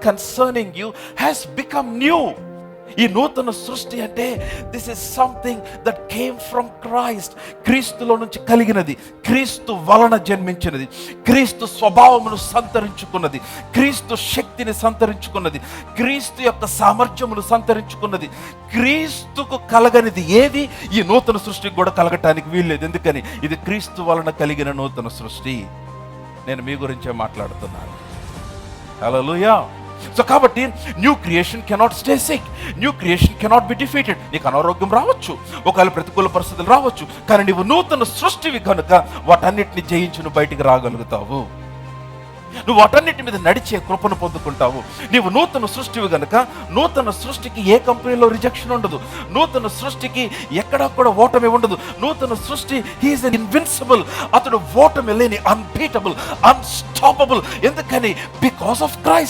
Concerning you has become new. ఈ నూతన సృష్టి అంటే this is something that came from Christ. క్రీస్తులో నుంచి కలిగినది, క్రీస్తు వలన జన్మించినది, క్రీస్తు స్వభావమును సంతరించుకున్నది, క్రీస్తు శక్తిని సంతరించుకున్నది, క్రీస్తు యొక్క సామర్థ్యమును సంతరించుకున్నది. క్రీస్తుకు కలగనిది ఏది ఈ నూతన సృష్టికి కూడా కలగటానికి వీల్లేదు. ఎందుకని? ఇది క్రీస్తు వలన కలిగిన నూతన సృష్టి. నేను మీ గురించే మాట్లాడుతున్నాను. హల్లెలూయా. సో కాబట్టి new creation cannot stay sick, new creation cannot be defeated. నీకు అనారోగ్యం రావచ్చు, ఒకవేళ ప్రతికూల పరిస్థితులు రావచ్చు, కానీ నీవు నూతన సృష్టివి కనుక వాటన్నిటిని జయించి నువ్వు బయటికి రాగలుగుతావు. నువ్వు వాటన్నిటి మీద నడిచే కృపను పొందుకుంటావు. నీవు నూతన సృష్టివి గనుక నూతన సృష్టికి ఏ కంపెనీలో రిజెక్షన్ ఉండదు, నూతన సృష్టికి ఎక్కడా కూడా ఓటమి ఉండదు. నూతన సృష్టి హీఈస్ ఇన్విన్సిబుల్. అతడు ఓటమి లేని, అన్బీటబుల్, అన్స్టాపబుల్. ఎందుకని? Because of Christ.